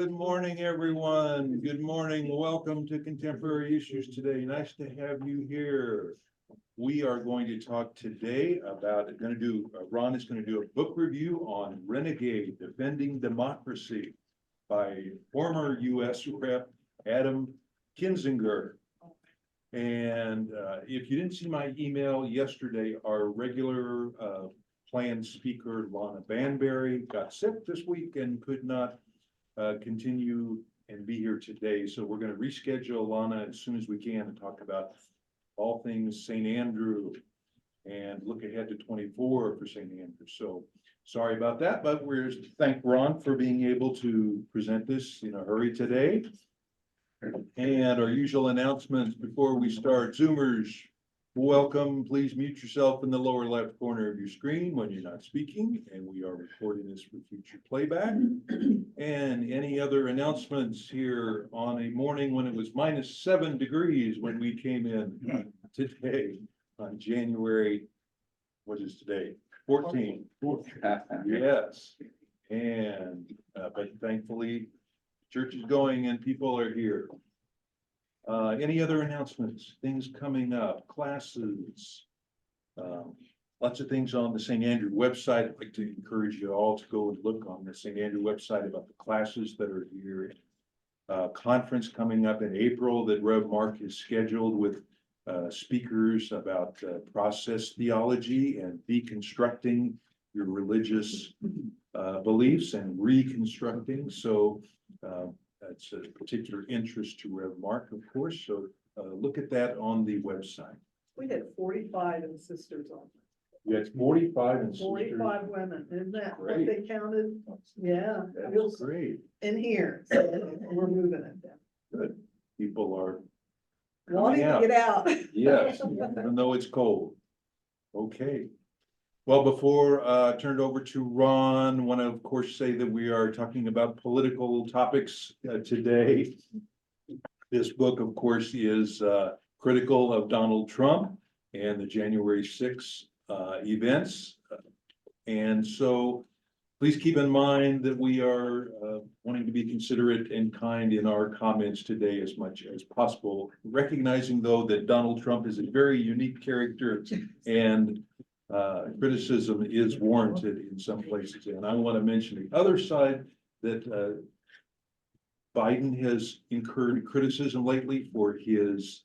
Good morning, everyone. Good morning. Welcome to Contemporary Issues today. Nice to have you here. We are going to talk today about, Ron is going to do a book review on Renegade, Defending Democracy by former U.S. Rep. Adam Kinzinger. And if you didn't see my email yesterday, our regular planned speaker, Lana Banbury, got sick this week and could not continue and be here today. So we're going to reschedule Lana as soon as we can and talk about all things St. Andrew and look ahead to 24 for St. Andrew. So sorry about that, but we're thank Ron for being able to present this in a hurry today. And our usual announcements before we start. Zoomers, welcome. Please mute yourself in the lower left corner of your screen when you're not speaking, and we are recording this for future playback. And any other announcements here on a morning when it was -7 degrees when we came in today on January, what is today? 14th. Yes. And but thankfully church is going and people are here. Any other announcements, things coming up, classes, lots of things on the St. Andrew website. I'd like to encourage you all to go and look on the St. Andrew website about the classes that are here. Conference coming up in April that Rev Mark is scheduled with speakers about process theology and deconstructing your religious beliefs and reconstructing. So that's a particular interest to Rev Mark, of course. So look at that on the website. We had 45 and sisters on. Yeah, it's 45 and 45 women, isn't that what Great. they counted? Yeah, it That's was great. in here, so we're moving it down. Good. People are Wanting coming to get out. yes, even though it's cold. Okay. Well, before I turn it over to Ron, I want to, of course, say that we are talking about political topics today. This book, of course, is critical of Donald Trump and the January 6th events. And so please keep in mind that we are wanting to be considerate and kind in our comments today as much as possible, recognizing, though, that Donald Trump is a very unique character and criticism is warranted in some places. And I want to mention the other side that Biden has incurred criticism lately for his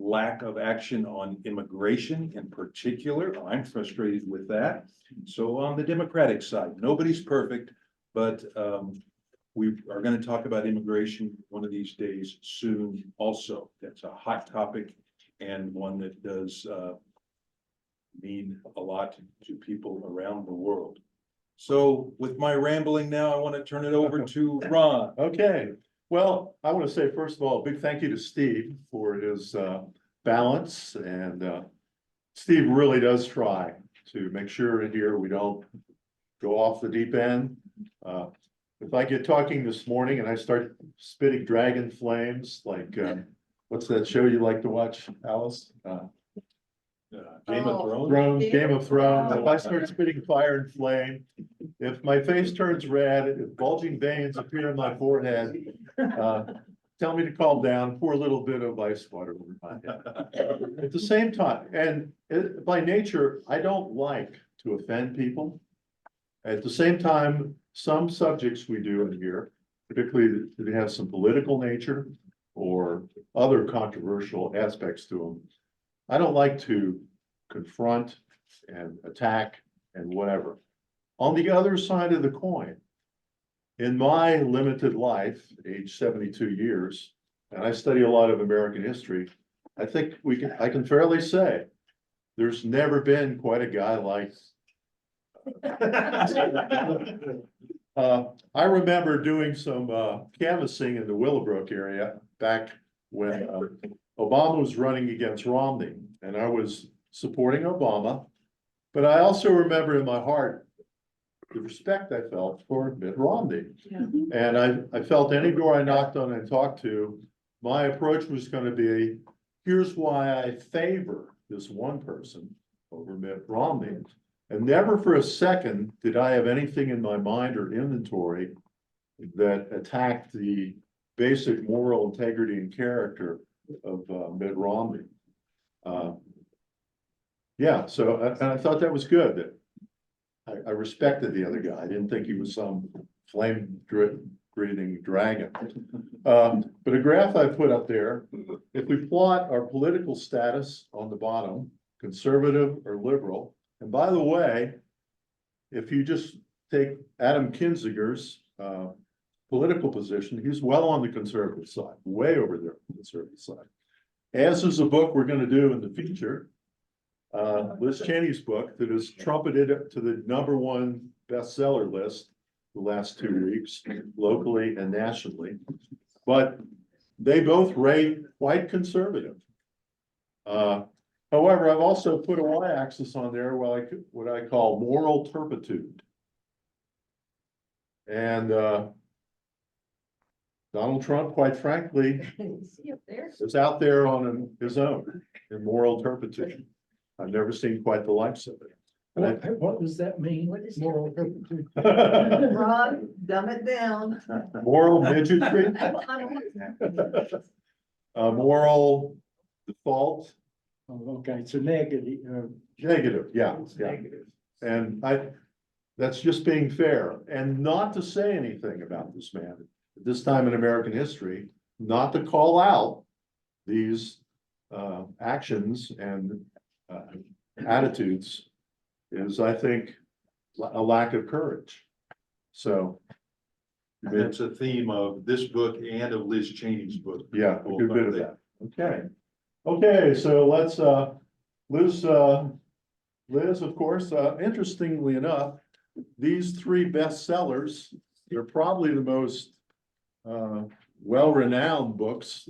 lack of action on immigration in particular. I'm frustrated with that. So on the Democratic side, nobody's perfect, but we are going to talk about immigration one of these days soon also. That's a hot topic and one that does mean a lot to people around the world. So with my rambling now, I want to turn it over to Ron. Okay, well, I want to say, first of all, a big thank you to Steve for his balance, and Steve really does try to make sure here we don't go off the deep end. If I get talking this morning and I start spitting dragon flames, like what's that show you like to watch, Alice? Game of Thrones. Game of Thrones. If I start spitting fire and flame, if my face turns red, if bulging veins appear on my forehead, tell me to calm down, pour a little bit of ice water over my head. At the same time, and by nature, I don't like to offend people. At the same time, some subjects we do in here, particularly that have some political nature or other controversial aspects to them, I don't like to confront and attack and whatever. On the other side of the coin, in my limited life, age 72 years, and I study a lot of American history, I think I can fairly say there's never been quite a guy like. I remember doing some canvassing in the Willowbrook area back when Obama was running against Romney, and I was supporting Obama. But I also remember in my heart the respect I felt for Mitt Romney. Yeah. And I felt any door I knocked on and talked to, my approach was going to be, here's why I favor this one person over Mitt Romney. And never for a second did I have anything in my mind or inventory that attacked the basic moral integrity and character of Mitt Romney. Yeah, so I thought that was good, that I respected the other guy. I didn't think he was some flame-breathing dragon. But a graph I put up there, if we plot our political status on the bottom, conservative or liberal, and by the way, if you just take Adam Kinzinger's political position, he's well on the conservative side, way over there on the conservative side. As is a book we're gonna do in the future, Liz Cheney's book that has trumpeted it to the #1 bestseller list the last 2 weeks, locally and nationally. But they both rate quite conservative. However, I've also put a y-axis on there, what I call moral turpitude. And Donald Trump, quite frankly, See up there? is out there on his own in moral turpitude. I've never seen quite the likes of it. What does that mean? What is Moral turpitude? Ron, dumb it down. Moral midgetry, I don't- moral default, Oh, okay, it's a negative, negative, yeah, it's yeah. negative. And that's just being fair and not to say anything about this man at this time in American history, not to call out these actions and attitudes is, I think, a lack of courage. So, That's a theme of this book and of Liz Cheney's book. yeah, a good bit of that. Okay. Okay, so let's, Liz, of course, interestingly enough, these 3 bestsellers, they're probably the most well-renowned books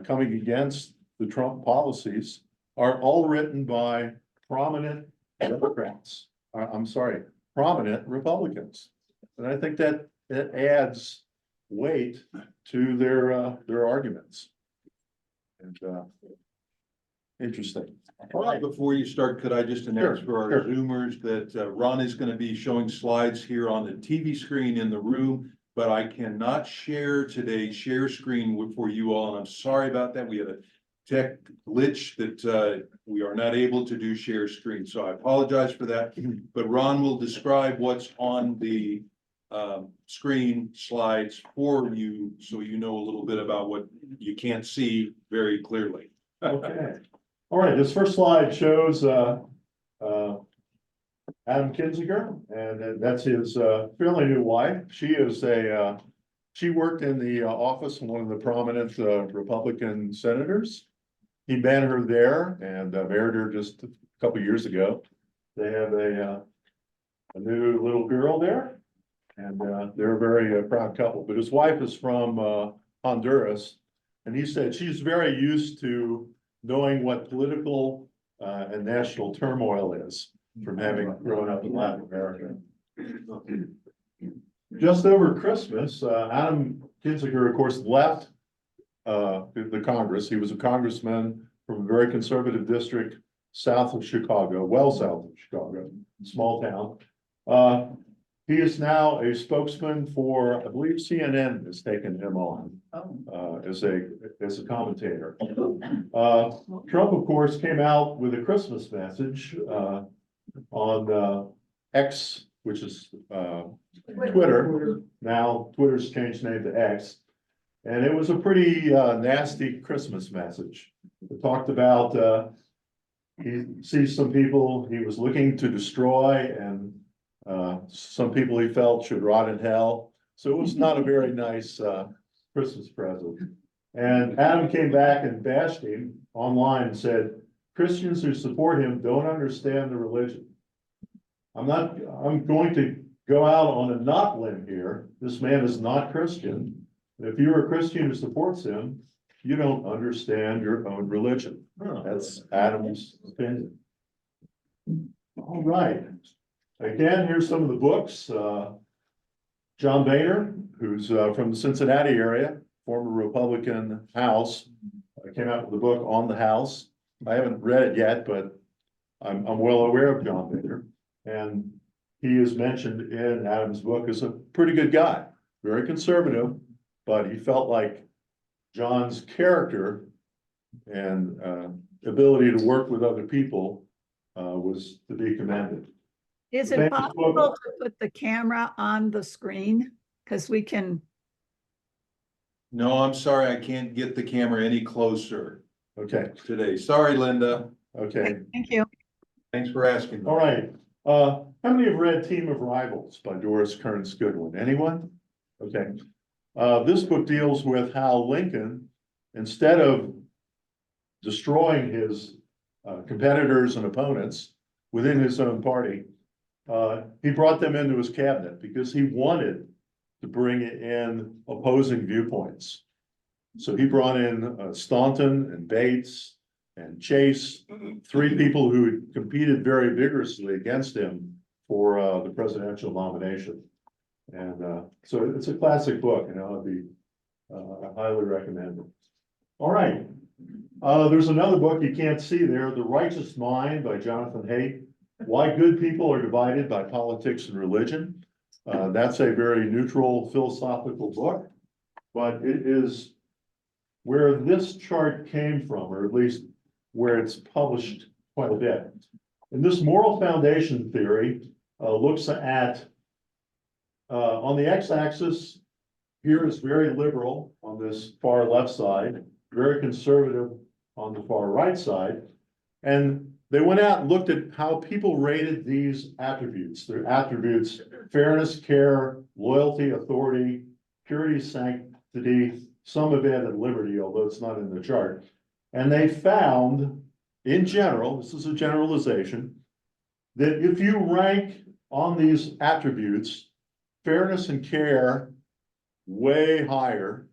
coming against the Trump policies, are all written by prominent Democrats. I'm sorry, prominent Republicans. And I think that it adds weight to their arguments. And interesting. All right, before you start, could I just announce Sure, for our sure. Zoomers that Ron is gonna be showing slides here on the TV screen in the room, but I cannot share share screen for you all, and I'm sorry about that. We had a tech glitch that we are not able to do share screen, so I apologize for that. But Ron will describe what's on the screen slides for you, so you know a little bit about what you can't see very clearly. Okay. All right, this first slide shows Adam Kinzinger, and that's his fairly new wife. She worked in the office of one of the prominent Republican senators. He met her there and married her just a couple years ago. They have a new little girl there, and they're a very proud couple. But his wife is from Honduras, and he said she's very used to knowing what political and national turmoil is from having grown up in Latin America. Just over Christmas, Adam Kinzinger, of course, left the Congress. He was a congressman from a very conservative district south of Chicago, well south of Chicago, small town. He is now a spokesman for, I believe CNN has taken him on as a commentator. Trump, of course, came out with a Christmas message on X, which is Twitter. Now Twitter's changed name to X. And it was a pretty nasty Christmas message. It talked about he sees some people he was looking to destroy, and some people he felt should rot in hell. So it was not a very nice Christmas present. And Adam came back and bashed him online and said, Christians who support him don't understand the religion. I'm going to go out on a not limb here. This man is not Christian. If you're a Christian who supports him, you don't understand your own religion. That's Adam's opinion. All right. Again, here's some of the books. John Boehner, who's from the Cincinnati area, former Republican House, came out with a book on the House. I haven't read it yet, but I'm well aware of John Boehner. And he is mentioned in Adam's book as a pretty good guy. very conservative, but he felt like John's character and ability to work with other people was to be commended. Is Thank it you. possible to put the camera on the screen? Because we can, No, I'm sorry, I can't get the camera any closer Okay, today. Sorry, Linda. okay, thank you. Thanks for asking. all right. How many have read Team of Rivals by Doris Kearns Goodwin? Anyone? Okay. This book deals with how Lincoln, instead of destroying his competitors and opponents within his own party, he brought them into his cabinet because he wanted to bring in opposing viewpoints. So he brought in Staunton and Bates and Chase, three people who had competed very vigorously against him for the presidential nomination. And so it's a classic book, you know, I highly recommend it. All right. There's another book you can't see there, The Righteous Mind by Jonathan Haidt. Why Good People Are Divided by Politics and Religion. That's a very neutral philosophical book, but it is where this chart came from, or at least where it's published quite a bit. And this moral foundation theory looks at, on the x-axis, here is very liberal on this far left side, very conservative on the far right side. And they went out and looked at how people rated these attributes. Their attributes: fairness, care, loyalty, authority, purity, sanctity. Some have added liberty, although it's not in the chart. And they found, in general, this is a generalization, that if you rank on these attributes, fairness and care way higher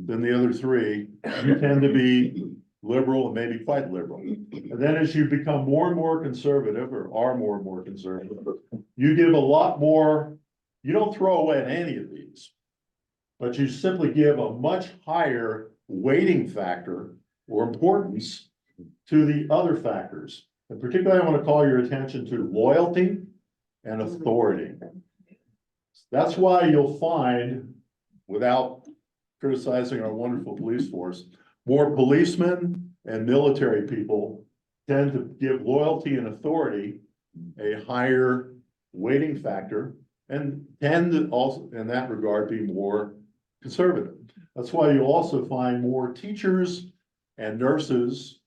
than the other three, you tend to be liberal and maybe quite liberal. And then as you become more and more conservative, or are more and more conservative, you give a lot more, you don't throw away any of these, but you simply give a much higher weighting factor or importance to the other factors. And particularly, I want to call your attention to loyalty and authority. That's why you'll find, without criticizing our wonderful police force, more policemen and military people tend to give loyalty and authority a higher weighting factor, and tend to also, in that regard, be more conservative. That's why you also find more teachers and nurses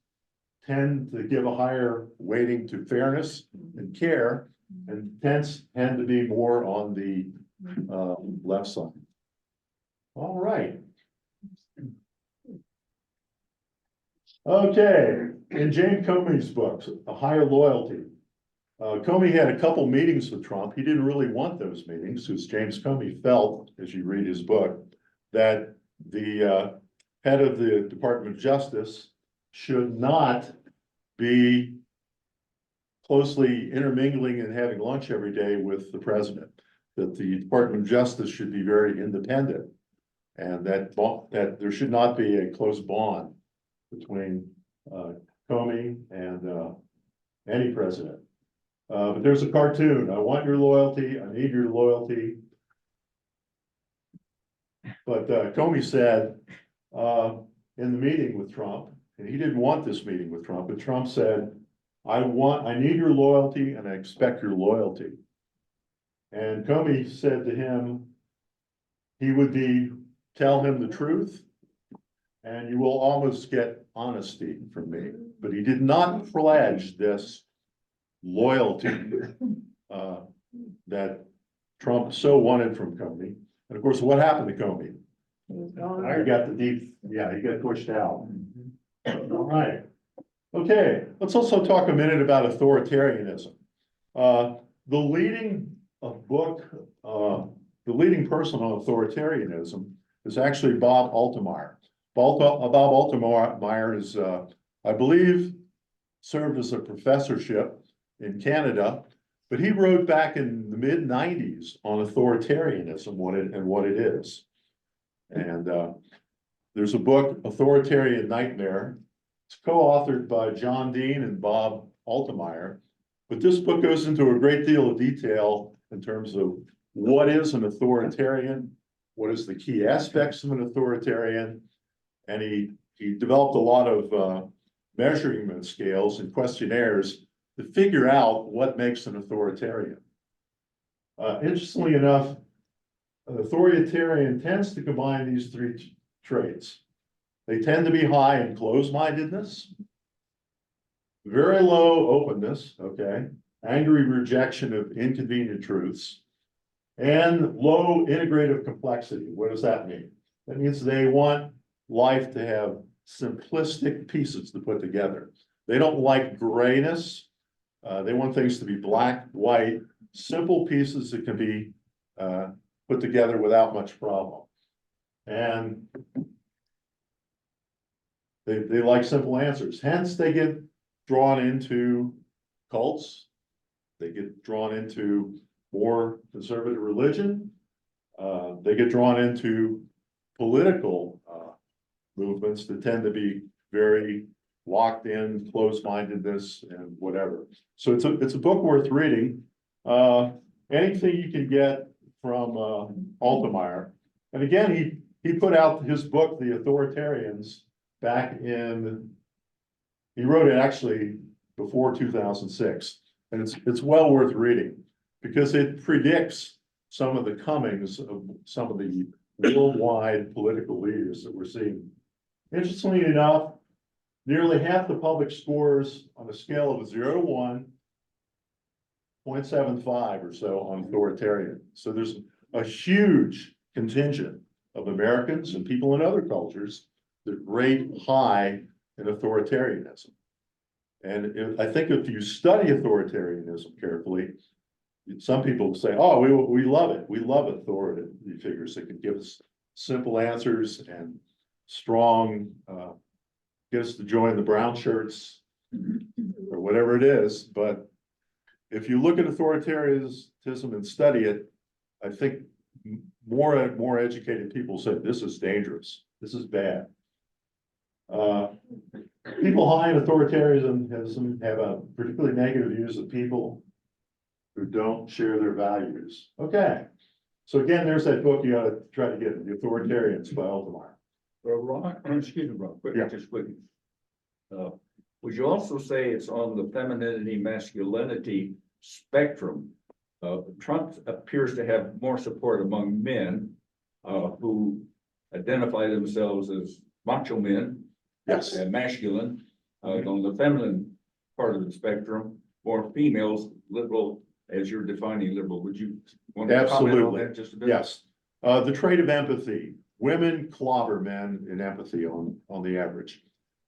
tend to give a higher weighting to fairness and care, and tend to be more on the left side. All right. Okay, in James Comey's books, A Higher Loyalty, Comey had a couple meetings with Trump. He didn't really want those meetings because James Comey felt, as you read his book, that the head of the Department of Justice should not be closely intermingling and having lunch every day with the president, that the Department of Justice should be very independent, and that there should not be a close bond between Comey and any president. But there's a cartoon. I want your loyalty. I need your loyalty. But Comey said in the meeting with Trump, and he didn't want this meeting with Trump, but Trump said, I need your loyalty and I expect your loyalty. And Comey said to him, he would tell him the truth, and you will almost get honesty from me. But he did not pledge this loyalty that Trump so wanted from Comey. And of course, what happened to Comey? He got pushed out. All right. Okay, let's also talk a minute about authoritarianism. The leading person on authoritarianism is actually Bob Altemeyer. Bob Altemeyer is, I believe, served as a professorship in Canada, but he wrote back in the mid-90s on authoritarianism, what it is. And there's a book, Authoritarian Nightmare. It's co-authored by John Dean and Bob Altemeyer. But this book goes into a great deal of detail in terms of what is an authoritarian, what is the key aspects of an authoritarian. And he developed a lot of measurement scales and questionnaires to figure out what makes an authoritarian. Interestingly enough, an authoritarian tends to combine these three traits. They tend to be high in closed-mindedness, very low openness, okay, angry rejection of inconvenient truths, and low integrative complexity. What does that mean? That means they want life to have simplistic pieces to put together. They don't like grayness. They want things to be black, white, simple pieces that can be put together without much problem. And they like simple answers. Hence, they get drawn into cults. They get drawn into more conservative religion. They get drawn into political movements that tend to be very locked in, closed-mindedness and whatever. So it's a book worth reading. Anything you can get from Altemeyer. And again, he put out his book, The Authoritarians, back in, he wrote it actually before 2006. And it's well worth reading because it predicts some of the comings of some of the worldwide political leaders that we're seeing. Interestingly enough, nearly half the public scores on a scale of 0 to 1, 0.75 or so on authoritarian. So there's a huge contingent of Americans and people in other cultures that rate high in authoritarianism. And I think if you study authoritarianism carefully, some people say, oh, we love it. We love authority figures that can give us simple answers and strong, get us to join the brown shirts or whatever it is. But if you look at authoritarianism and study it, I think more and more educated people say this is dangerous. This is bad. People high in authoritarianism have a particularly negative views of people who don't share their values. Okay. So again, there's that book you gotta try to get, The Authoritarians by Altemeyer. Well, Ron, excuse me, Ron, quick, Yeah. just quick. Would you also say it's on the femininity, masculinity spectrum? Trump appears to have more support among men, who identify themselves as macho men Yes. and masculine. On the feminine part of the spectrum, more females, liberal, as you're defining liberal. Would you want to comment on Absolutely. that just a bit? Yes. The trait of empathy. Women clobber men in empathy on the average.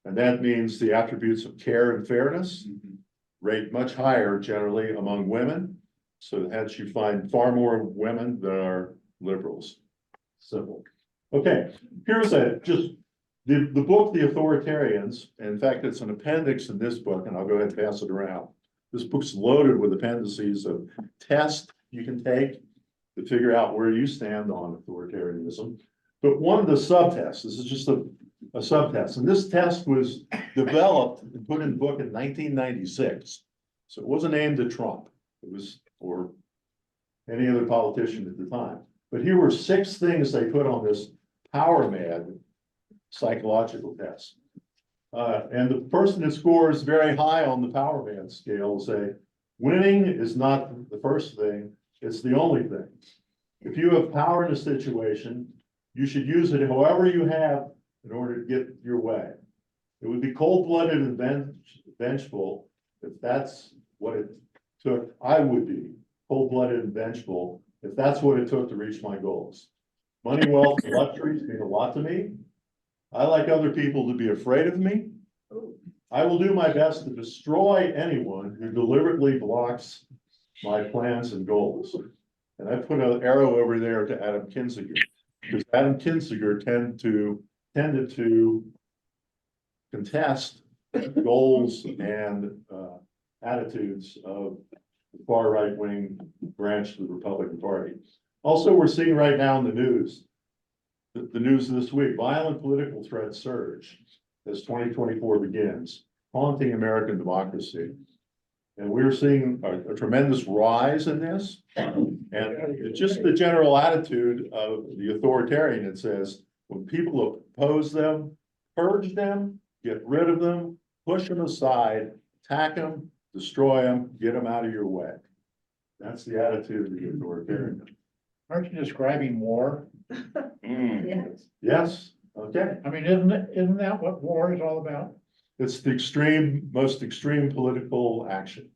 And that means the attributes of care and fairness Mhm. rate much higher generally among women. So hence you find far more women that are liberals. Simple. Okay, here's the book, The Authoritarians. In fact, it's an appendix in this book, and I'll go ahead and pass it around. This book's loaded with appendices of tests you can take to figure out where you stand on authoritarianism. But one of the subtests, this is just a subtest, and this test was developed and put in the book in 1996. So it wasn't aimed at Trump. It was for any other politician at the time. But here were 6 things they put on this power mad psychological test. And the person that scores very high on the power mad scale will say, winning is not the first thing, it's the only thing. If you have power in a situation, you should use it however you have in order to get your way. It would be cold-blooded and vengeful if that's what it took. I would be cold-blooded and vengeful if that's what it took to reach my goals. Money, wealth, and luxuries mean a lot to me. I like other people to be afraid of me. I will do my best to destroy anyone who deliberately blocks my plans and goals. And I put an arrow over there to Adam Kinzinger, because Adam Kinzinger tended to contest goals and attitudes of the far right-wing branch of the Republican Party. Also, we're seeing right now in the news, the news this week, violent political threats surge as 2024 begins, haunting American democracy. And we're seeing a tremendous rise in this. And it's just the general attitude of the authoritarian that says, when people oppose them, purge them, get rid of them, push them aside, attack them, destroy them, get them out of your way. That's the attitude of the authoritarian. Aren't you describing war? Yes, okay. I mean, isn't that what war is all about? It's the most extreme political action.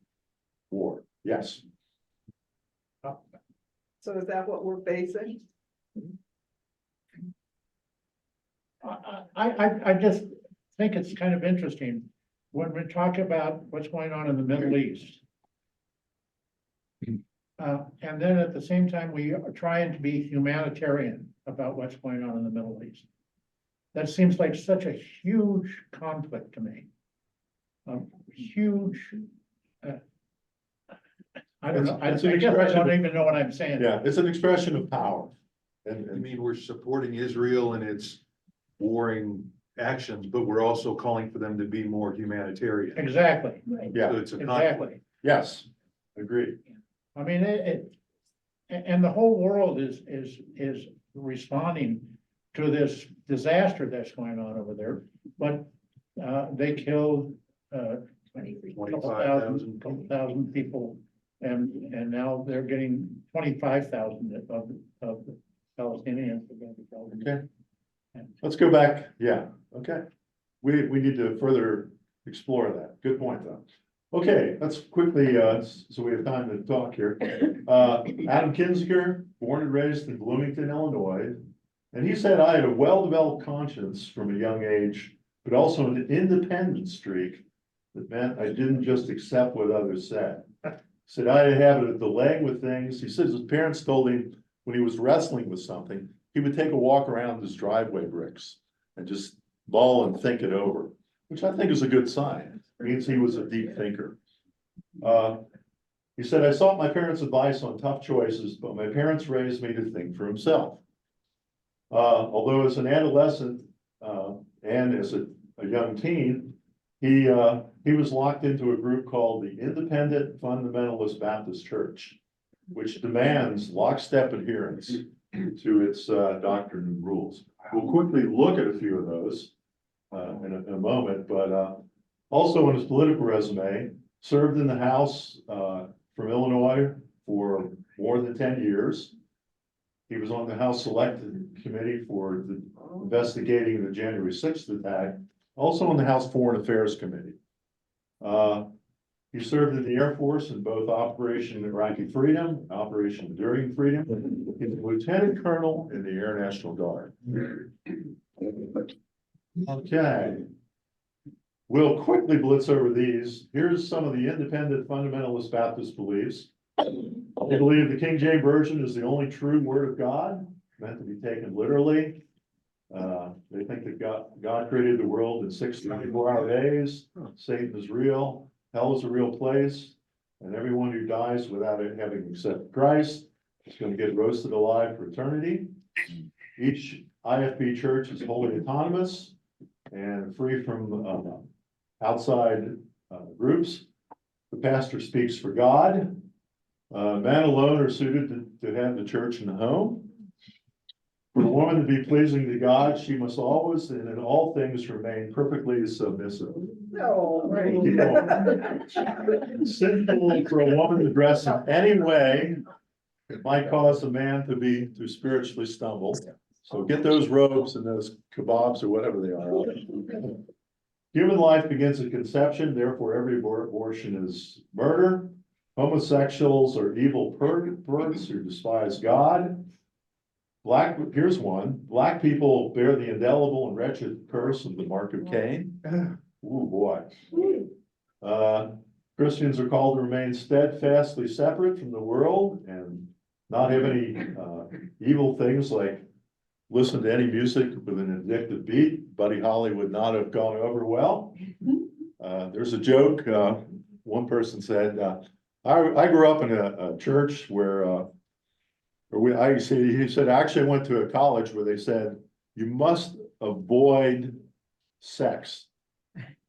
War, yes. So is that what we're facing? I just think it's kind of interesting when we talk about what's going on in the Middle East. And then at the same time, we are trying to be humanitarian about what's going on in the Middle East. That seems like such a huge conflict to me. Huge. I don't know, I It's an guess I expression don't of- even know what I'm saying. Yeah, it's an expression of power. I And mean, we're supporting Israel in its warring actions, but we're also calling for them to be more humanitarian. Exactly, yeah, So it's a conflict. exactly. yes, agreed. I mean, and the whole world is responding to this disaster that's going on over there, but, they killed, couple 25,000. thousand people, and now they're getting 25,000 of the Palestinians are going to be killed. Okay. Let's go back, yeah, okay. We need to further explore that. Good point, though. Okay, let's quickly, so we have time to talk here. Adam Kinziger, born and raised in Bloomington, Illinois. And he said, I had a well-developed conscience from a young age, but also an independent streak that meant I didn't just accept what others said. Said I had a habit of delaying with things. He says his parents told him when he was wrestling with something, he would take a walk around his driveway bricks and just mull and think it over, which I think is a good sign. It means he was a deep thinker. He said, I sought my parents' advice on tough choices, but my parents raised me to think for himself. Although as an adolescent, and as a young teen, he was locked into a group called the Independent Fundamentalist Baptist Church, which demands lockstep adherence to its doctrine and rules. We'll quickly look at a few of those in a moment, but also in his political resume, served in the House from Illinois for more than 10 years. He was on the House Select Committee for investigating the January 6th attack, also on the House Foreign Affairs Committee. He served in the Air Force in both Operation Iraqi Freedom, and Operation Enduring Freedom. He's a lieutenant colonel in the Air National Guard. Okay. We'll quickly blitz over these. Here's some of the independent fundamentalist Baptist beliefs. They believe the King James Version is the only true word of God, meant to be taken literally. They think that God created the world in 6 24-hour days. Satan is real. Hell is a real place. And everyone who dies without having accepted Christ is going to get roasted alive for eternity. Each IFB church is wholly autonomous and free from outside groups. The pastor speaks for God. Men alone are suited to have the church in the home. For a woman to be pleasing to God, she must always and in all things remain perfectly submissive. No, right. It's sinful for a woman to dress in any way that might cause a man to spiritually stumble. So get those robes and those kebabs or whatever they are. Human life begins at conception, therefore every abortion is murder. Homosexuals are evil perverts who despise God. Here's one, Black people bear the indelible and wretched curse of the mark of Cain. Ooh, boy. Christians are called to remain steadfastly separate from the world and not have any evil things like listen to any music with an addictive beat. Buddy Holly would not have gone over well. There's a joke, one person said, I grew up in a church where he said, I actually went to a college where they said, you must avoid sex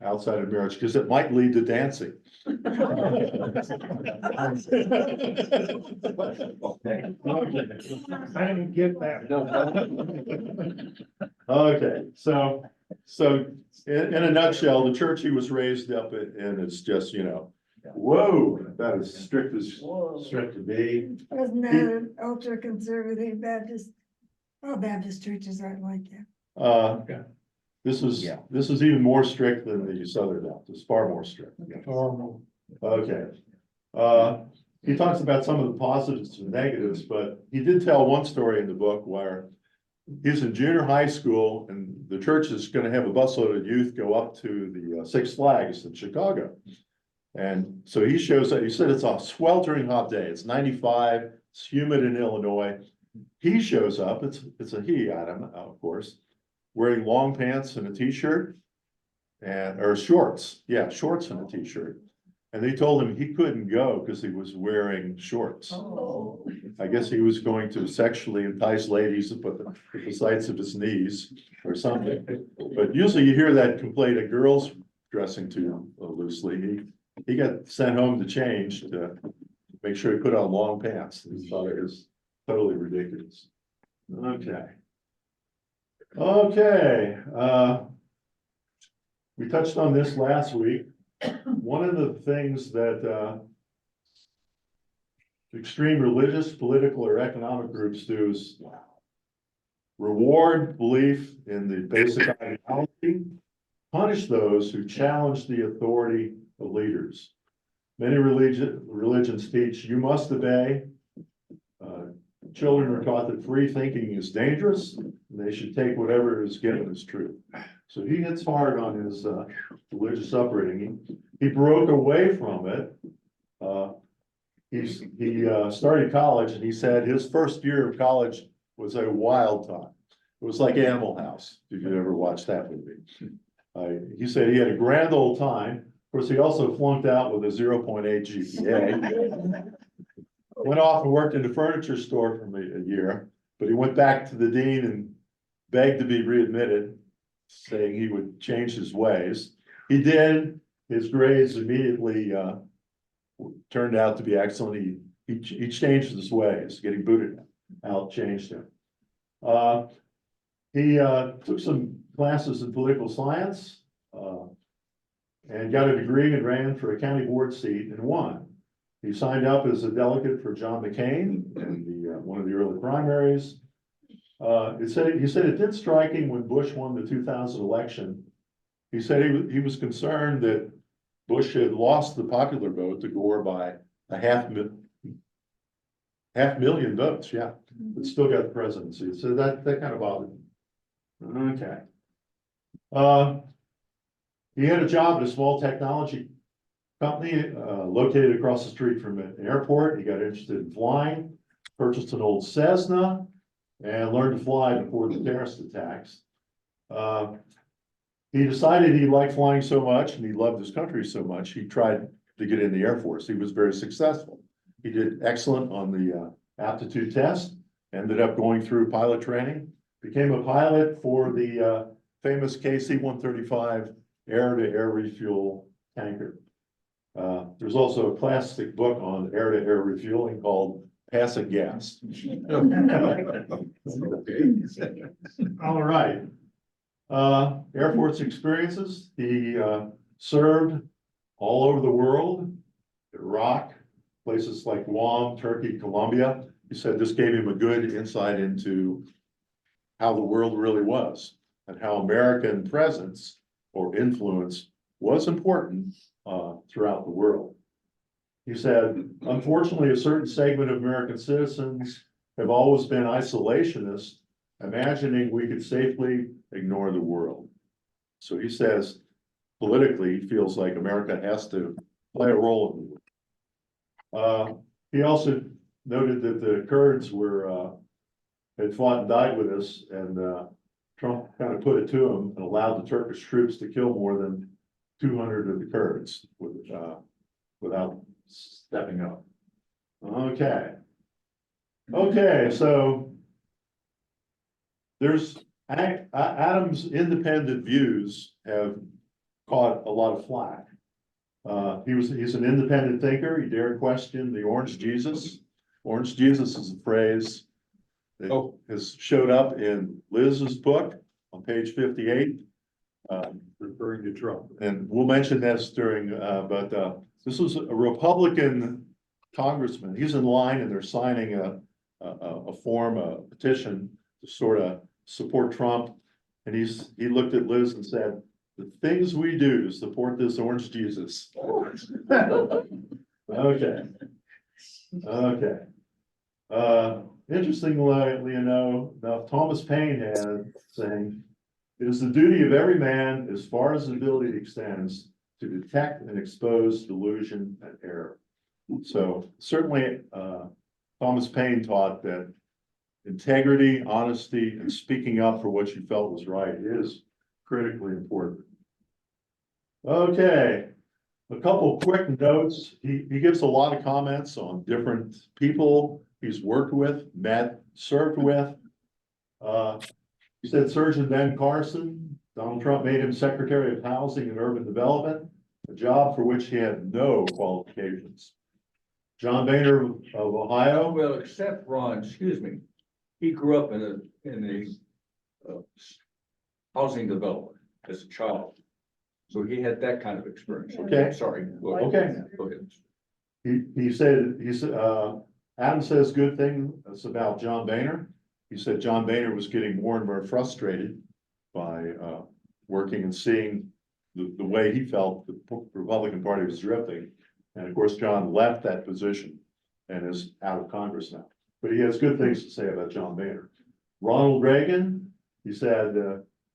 outside of marriage, because it might lead to dancing. I didn't get that. Okay, so in a nutshell, the church he was raised up in is just, whoa, about as strict as strict to be. Wasn't that an ultra conservative Baptist? All Baptist churches aren't like that. This is even more strict than the Southern Baptist, far more strict. Okay. He talks about some of the positives and negatives, but he did tell one story in the book where he's in junior high school and the church is gonna have a busload of youth go up to the Six Flags in Chicago. And so he shows up, he said it's a sweltering hot day, it's 95, it's humid in Illinois. He shows up, it's a he, Adam, of course, wearing long pants and a t-shirt or shorts, shorts and a t-shirt. And they told him he couldn't go because he was wearing shorts. Oh. I guess he was going to sexually entice ladies at the sides of his knees or something. But usually you hear that complaint of girls dressing too loosely. He got sent home to change to make sure he put on long pants. He thought it was totally ridiculous. Okay. Okay, we touched on this last week. One of the things that extreme religious, political, or economic groups do is reward belief in the basic ideology, punish those who challenge the authority of leaders. Many religions teach you must obey. Children are taught that free thinking is dangerous, and they should take whatever is given as truth. So he hits hard on his religious upbringing. He broke away from it. He started college, and he said his first year of college was a wild time. It was like Animal House, if you ever watched that movie. He said he had a grand old time. Of course, he also flunked out with a 0.8 GPA. Went off and worked in a furniture store for a year, but he went back to the dean and begged to be readmitted, saying he would change his ways. He did. His grades immediately turned out to be excellent. He changed his ways. Getting booted out changed him. He took some classes in political science and got a degree and ran for a county board seat and won. He signed up as a delegate for John McCain in one of the early primaries. He said it did strike him when Bush won the 2000 election. He said he was concerned that Bush had lost the popular vote to Gore by a half million votes, but still got the presidency. So that kind of bothered him. Okay. He had a job at a small technology company located across the street from an airport. He got interested in flying, purchased an old Cessna, and learned to fly before the terrorist attacks. He decided he liked flying so much and he loved his country so much, he tried to get in the Air Force. He was very successful. He did excellent on the aptitude test, ended up going through pilot training, became a pilot for the famous KC-135 air-to-air refuel tanker. There's also a classic book on air-to-air refueling called Passing Gas. All right. Air Force experiences. He served all over the world, Iraq, places like Guam, Turkey, Colombia. He said this gave him a good insight into how the world really was and how American presence or influence was important throughout the world. He said, unfortunately, a certain segment of American citizens have always been isolationists, imagining we could safely ignore the world. So he says, politically, he feels like America has to play a role in the world. He also noted that the Kurds had fought and died with us, and Trump kind of put it to him and allowed the Turkish troops to kill more than 200 of the Kurds without stepping up. Okay, so there's Adam's independent views have caught a lot of flack. He's an independent thinker. He dared question the orange Jesus. Orange Jesus is a phrase that Oh. has showed up in Liz's book on page 58. Referring to Trump. And we'll mention this during, but this was a Republican congressman. He's in line and they're signing a form, a petition to sort of support Trump. And he looked at Liz and said, the things we do to support this orange Jesus. Okay. Okay. Interestingly enough, Thomas Paine had saying, it is the duty of every man, as far as his ability extends, to detect and expose delusion and error. So certainly, Thomas Paine taught that integrity, honesty, and speaking up for what you felt was right is critically important. Okay, a couple quick notes. He gives a lot of comments on different people he's worked with, met, served with. He said Surgeon Ben Carson, Donald Trump made him Secretary of Housing and Urban Development, a job for which he had no qualifications. John Boehner of Ohio. Well, except Ron, excuse me, he grew up in a housing development as a child. So he had that kind of experience. Okay. Sorry. Okay. Go ahead. He said, Adam says good things about John Boehner. He said John Boehner was getting more and more frustrated by working and seeing the way he felt the Republican Party was drifting. And of course, John left that position and is out of Congress now. But he has good things to say about John Boehner. Ronald Reagan, he said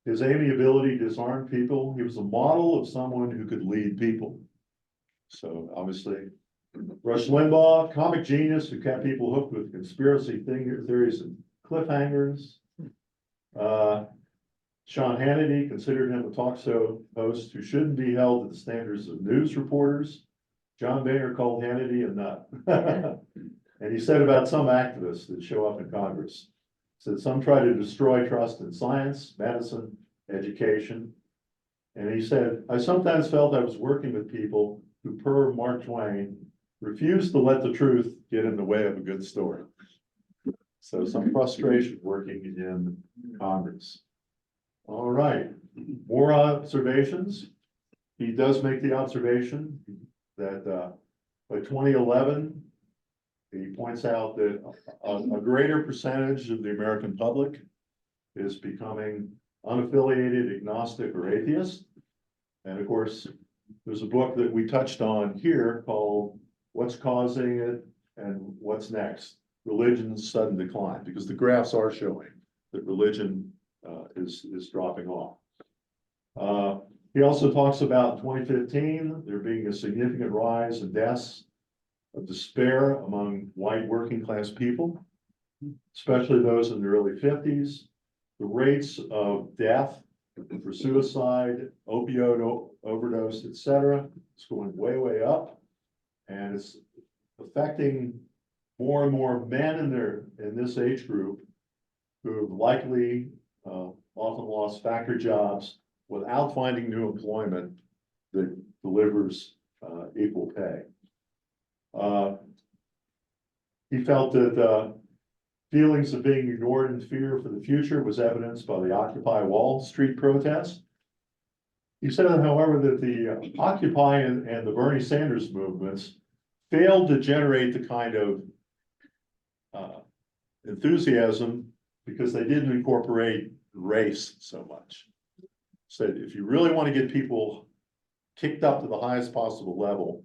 his amiability disarmed people. He was a model of someone who could lead people. So obviously, Rush Limbaugh, comic genius who kept people hooked with conspiracy theories and cliffhangers. Sean Hannity considered him a talk show host who shouldn't be held to the standards of news reporters. John Boehner called Hannity a nut. And he said about some activists that show up in Congress, said some try to destroy trust in science, medicine, education. And he said, I sometimes felt I was working with people who, per Mark Twain, refused to let the truth get in the way of a good story. So some frustration working in Congress. All right, more observations. He does make the observation that by 2011, he points out that a greater percentage of the American public is becoming unaffiliated, agnostic, or atheist. And of course, there's a book that we touched on here called What's Causing It and What's Next? Religion's Sudden Decline, because the graphs are showing that religion is dropping off. He also talks about 2015, there being a significant rise in deaths of despair among white working class people, especially those in the early 50s. The rates of death for suicide, opioid overdose, etc., it's going way, way up. And it's affecting more and more men in this age group who have likely often lost factory jobs without finding new employment that delivers equal pay. He felt that feelings of being ignored and fear for the future was evidenced by the Occupy Wall Street protest. He said, however, that the Occupy and the Bernie Sanders movements failed to generate the kind of enthusiasm because they didn't incorporate race so much. Said, if you really want to get people kicked up to the highest possible level,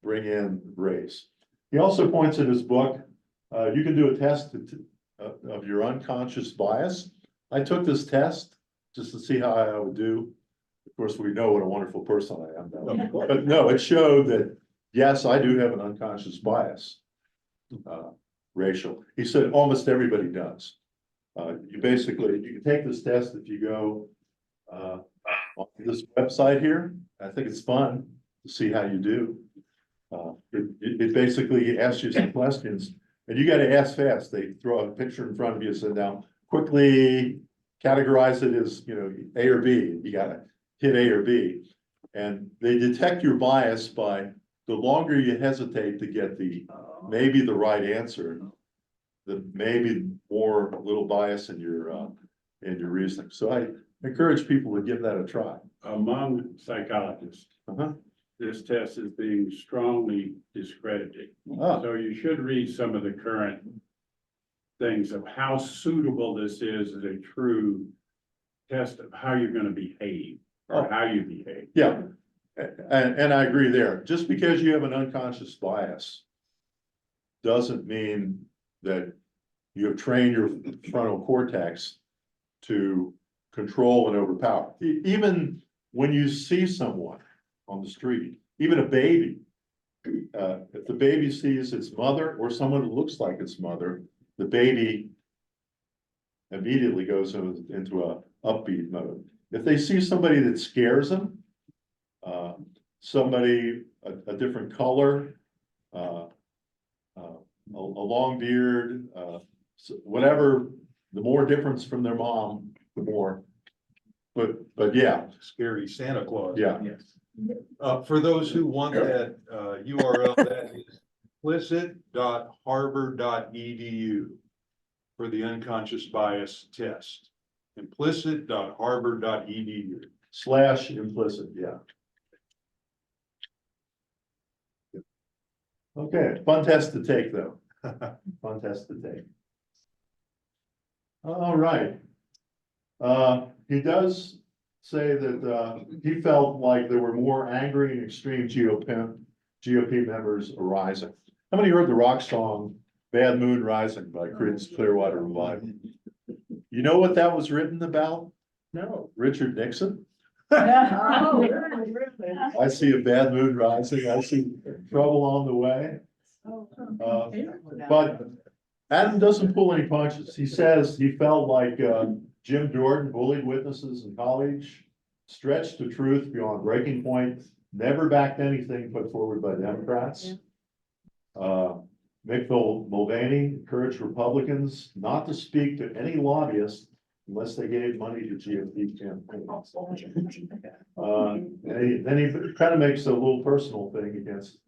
bring in race. He also points in his book, you can do a test of your unconscious bias. I took this test just to see how I would do. Of course, we know what a wonderful person I am now. But no, it showed that, yes, I do have an unconscious bias, racial. He said almost everybody does. You can take this test if you go on this website here. I think it's fun to see how you do. It basically asks you some questions and you got to ask fast. They throw a picture in front of you and say, now quickly categorize it as, A or B. You got to hit A or B. And they detect your bias by the longer you hesitate to get maybe the right answer, the maybe more little bias in your reasoning. So I encourage people to give that a try. Among psychologists, Uh-huh. this test is being strongly discredited. Ah, So you should read some of the current things of how suitable this is as a true test of how you're gonna behave or how you behave. yeah, and I agree there. Just because you have an unconscious bias doesn't mean that you have trained your frontal cortex to control and overpower. Even when you see someone on the street, even a baby, if the baby sees its mother or someone who looks like its mother, the baby immediately goes into a upbeat mode. If they see somebody that scares them, somebody a different color, a long beard, whatever, the more difference from their mom, the more. But yeah, Scary Santa Claus. yeah. For those who want that, URL, that is implicit.harvard.edu for the unconscious bias test. Implicit.harvard.edu. / implicit, yeah. Okay, fun test to take, though. Fun test to take. All right. He does say that, he felt like there were more angry and extreme GOP members arising. How many heard the rock song Bad Moon Rising by Creedence Clearwater Revival? You know what that was written about? No. Richard Nixon. Oh, really, really? I see a bad mood rising. I see trouble on the way. But Adam doesn't pull any punches. He says he felt like Jim Jordan bullied witnesses in college, stretched the truth beyond breaking point, never backed anything put forward by Democrats. Mick Mulvaney encouraged Republicans not to speak to any lobbyists unless they gave money to GOP campaigns. And then he kind of makes a little personal thing against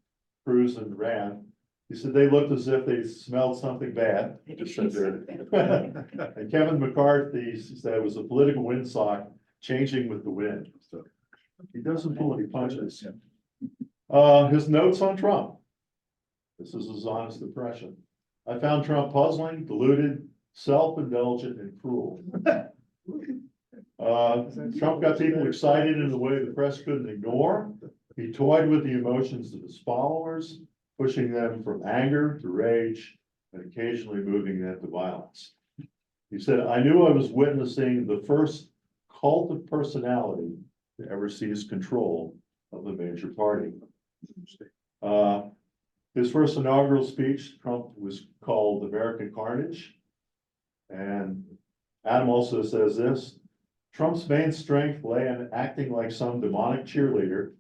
Cruz and Rand. He said they looked as if they smelled something bad. He just said there. And Kevin McCarthy said it was a political windsock changing with the wind. So he doesn't pull any punches. His notes on Trump. This is his honest impression. I found Trump puzzling, deluded, self-indulgent, and cruel. Trump got people excited in a way the press couldn't ignore. He toyed with the emotions of his followers, pushing them from anger to rage, and occasionally moving them to violence. He said, I knew I was witnessing the first cult of personality to ever seize control of the major party. His first inaugural speech, Trump was called American Carnage. And Adam also says this, Trump's main strength lay in acting like some demonic cheerleader.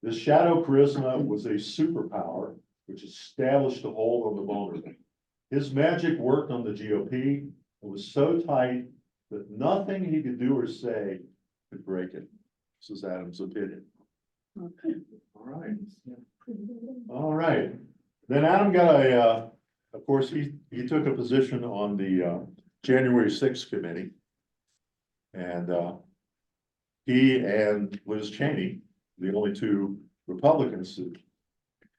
This shadow charisma was a superpower which established a hold on the vulnerable. His magic worked on the GOP. It was so tight that nothing he could do or say could break it. This is Adam's opinion. All right. All right. Then Adam got of course, he took a position on the January 6th committee. And he and Liz Cheney, the only two Republicans who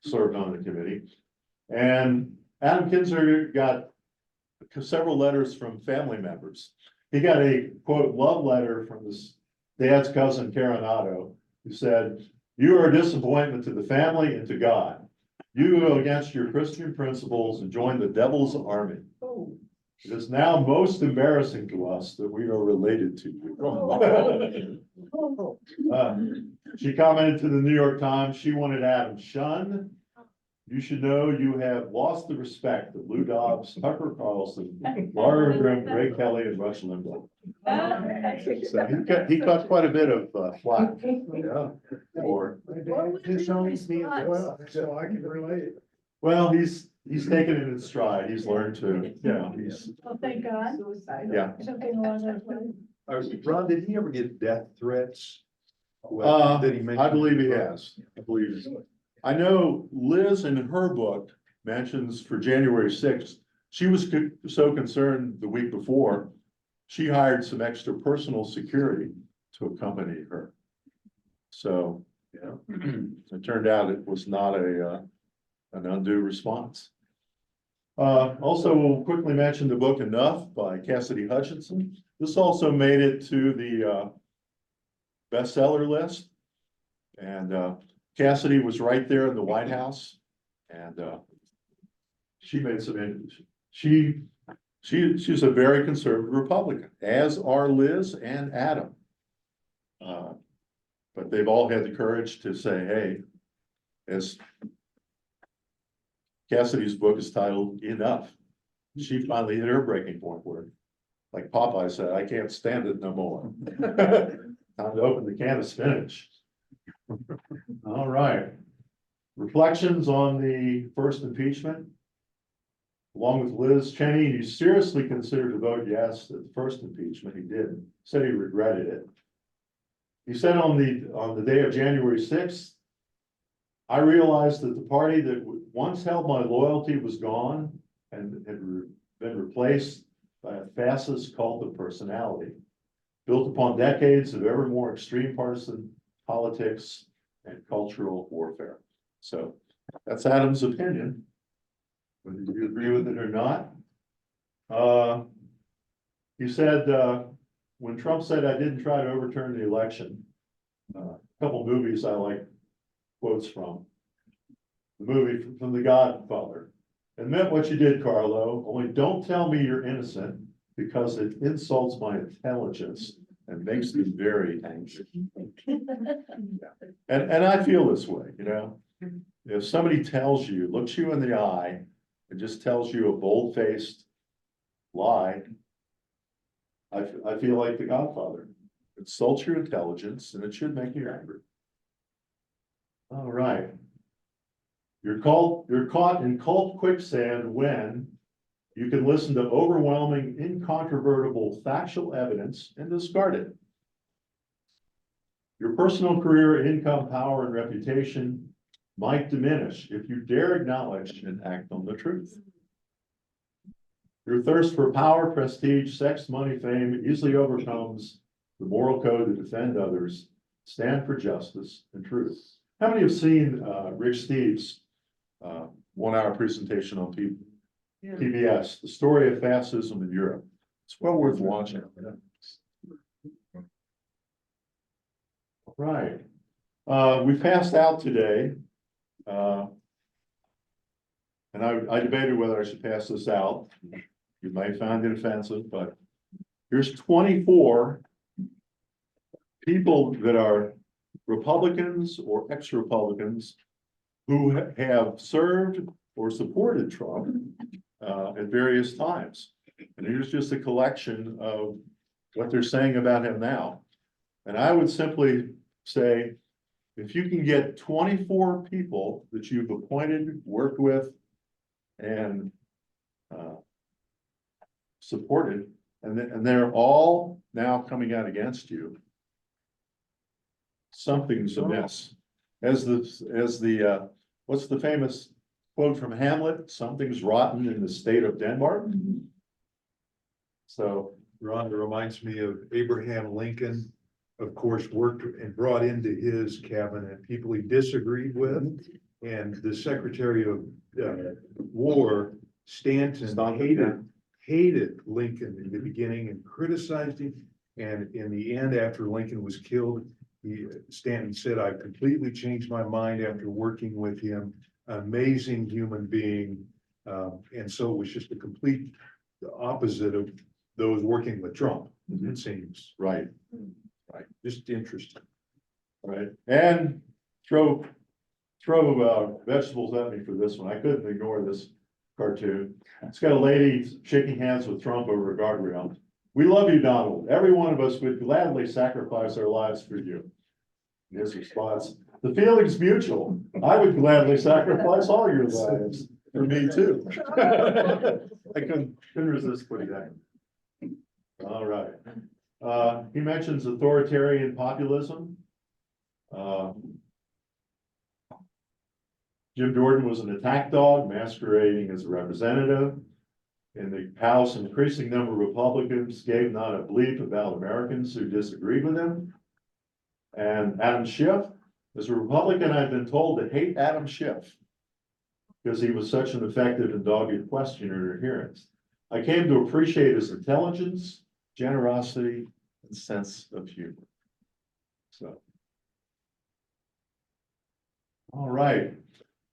served on the committee. And Adam Kinzinger got several letters from family members. He got a quote love letter from his dad's cousin Coronado, who said, you are a disappointment to the family and to God. You go against your Christian principles and join the devil's army. It is now most embarrassing to us that we are related to you. She commented to the New York Times, she wanted Adam shunned. You should know you have lost the respect of Lou Dobbs, Tucker Carlson, Laura Ingraham, Ray Kelly, and Rush Limbaugh. So he got quite a bit of flack. Yeah. Or, His owns me as well, so I can relate. well, he's taken it in stride. He's learned to, he's, Oh, thank God. yeah. Something along those lines. Ron, did he ever get death threats? That he mentioned? I believe he has. I believe he. I know Liz in her book mentions for January 6th, she was so concerned the week before, she hired some extra personal security to accompany her. So, yeah, it turned out it was not an undue response. Also, we'll quickly mention the book Enough by Cassidy Hutchinson. This also made it to the bestseller list. And Cassidy was right there in the White House. And she made some, she's a very conservative Republican, as are Liz and Adam. But they've all had the courage to say, hey, as Cassidy's book is titled Enough. She finally hit her breaking point where, like Popeye said, I can't stand it no more. Time to open the can of spinach. All right. Reflections on the first impeachment. Along with Liz Cheney, he seriously considered to vote yes at the first impeachment. He did. Said he regretted it. He said on the day of January 6th, I realized that the party that once held my loyalty was gone and had been replaced by a fascist cult of personality, built upon decades of ever more extreme partisan politics and cultural warfare. So that's Adam's opinion. Whether you agree with it or not. He said, when Trump said I didn't try to overturn the election, a couple movies I like quotes from. The movie from The Godfather. Admit what you did, Carlo, only don't tell me you're innocent because it insults my intelligence and makes me very anxious. And I feel this way, you know. If somebody tells you, looks you in the eye, and just tells you a bold-faced lie, I feel like The Godfather. It insults your intelligence and it should make you angry. All right. You're caught in cult quicksand when you can listen to overwhelming, incontrovertible, factual evidence and discard it. Your personal career, income, power, and reputation might diminish if you dare acknowledge and act on the truth. Your thirst for power, prestige, sex, money, fame easily overcomes the moral code to defend others, stand for justice and truth. How many have seen Rick Steves' 1 hour presentation on PBS, The Story of Fascism in Europe? It's well worth watching. All right. We passed out today. And I debated whether I should pass this out. You might find it offensive, but here's 24 people that are Republicans or ex-Republicans who have served or supported Trump at various times. And here's just a collection of what they're saying about him now. And I would simply say, if you can get 24 people that you've appointed, worked with, and supported, and they're all now coming out against you, something's amiss. As the what's the famous quote from Hamlet? Something's rotten in the state of Denmark. So Ron, it reminds me of Abraham Lincoln, of course, worked and brought into his cabinet people he disagreed with. And the Secretary of War, Stanton, hated Lincoln in the beginning and criticized him. And in the end, after Lincoln was killed, Stanton said, "I completely changed my mind after working with him. Amazing human being." And so it was just a complete opposite of those working with Trump, it seems. right, Just interesting. right, and throw vegetables at me for this one. I couldn't ignore this cartoon. It's got a lady shaking hands with Trump over a guardrail. "We love you, Donald. Every one of us would gladly sacrifice our lives for you." And his response, "The feeling's mutual. I would gladly sacrifice all your lives for me too." I couldn't resist putting that. All right. He mentions authoritarian populism. Jim Jordan was an attack dog masquerading as a representative. In the House, an increasing number of Republicans gave not a bleep about Americans who disagreed with him. And Adam Schiff, as a Republican, I've been told to hate Adam Schiff because he was such an effective and dogged questioner in hearings. I came to appreciate his intelligence, generosity, and sense of humor. So. All right,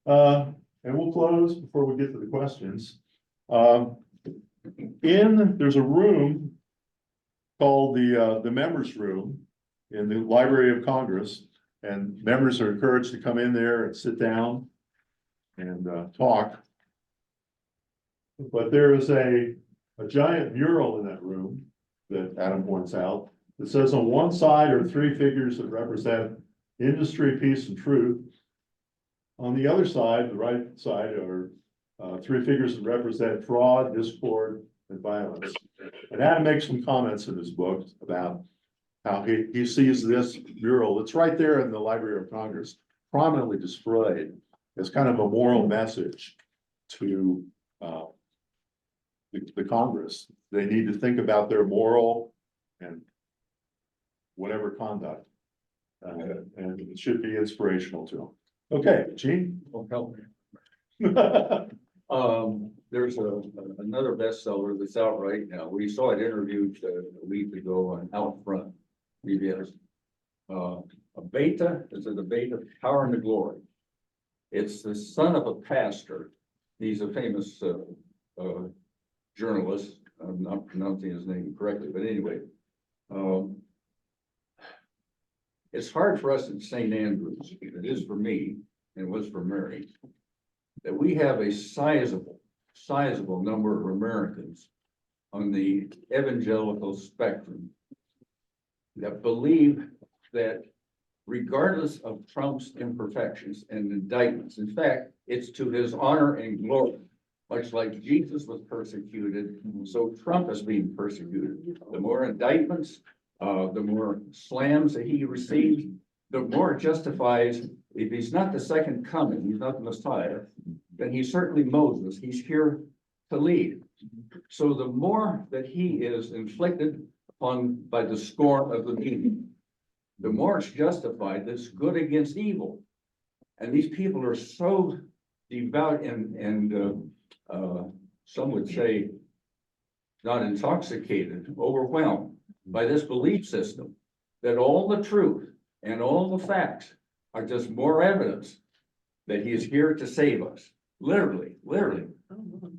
and we'll close before we get to the questions. There's a room called the members room in the Library of Congress, and members are encouraged to come in there and sit down and talk. But there is a giant mural in that room that Adam points out. It says on one side are 3 figures that represent industry, peace, and truth. On the other side, the right side, are 3 figures that represent fraud, discord, and violence. And Adam makes some comments in his book about how he sees this mural that's right there in the Library of Congress, prominently displayed as kind of a moral message to the Congress. They need to think about their moral and whatever conduct. And it should be inspirational to them. Okay, Gene? Will help me. There's another bestseller that's out right now. We saw it interviewed a week ago on Out Front, PBS. A beta is a debate of power and the glory. It's the son of a pastor. He's a famous journalist. I'm not pronouncing his name correctly, but anyway. It's hard for us at St. Andrews, it is for me, and it was for Mary, that we have a sizable number of Americans on the evangelical spectrum that believe that regardless of Trump's imperfections and indictments, in fact, it's to his honor and glory, much like Jesus was persecuted, so Trump is being persecuted. The more indictments, the more slams that he receives, the more it justifies, if he's not the second coming, he's not the Messiah, then he's certainly Moses. He's here to lead. So the more that he is inflicted upon by the scorn of the media, the more it's justified that's good against evil. And these people are so devout and some would say not intoxicated, overwhelmed by this belief system that all the truth and all the facts are just more evidence that he is here to save us. Literally.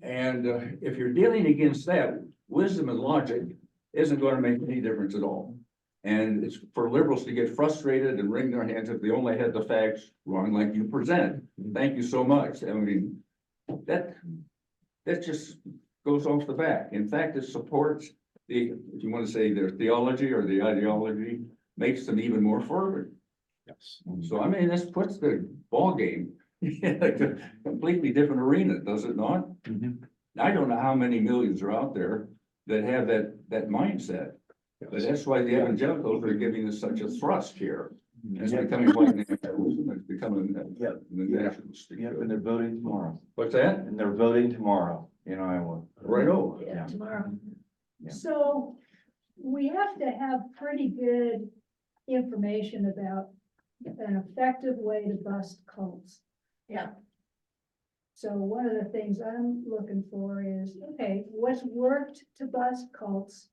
And if you're dealing against that, wisdom and logic isn't going to make any difference at all. And it's for liberals to get frustrated and wring their hands if they only had the facts wrong like you present. Thank you so much. I mean, that just goes off the back. In fact, it supports if you want to say their theology or the ideology, makes them even more fervent. Yes. So I mean, this puts the ball game in a completely different arena, does it not? I don't know how many millions are out there that have that mindset. But that's why the evangelicals are giving us such a thrust here. It's becoming like nationalism, it's becoming the nationalist. Yep, and they're voting tomorrow, What's that? and they're voting tomorrow in Iowa. Right over. Yeah, tomorrow. Yeah. So we have to have pretty good information about an effective way to bust cults. Yeah. So one of the things I'm looking for is, okay, what's worked to bust cults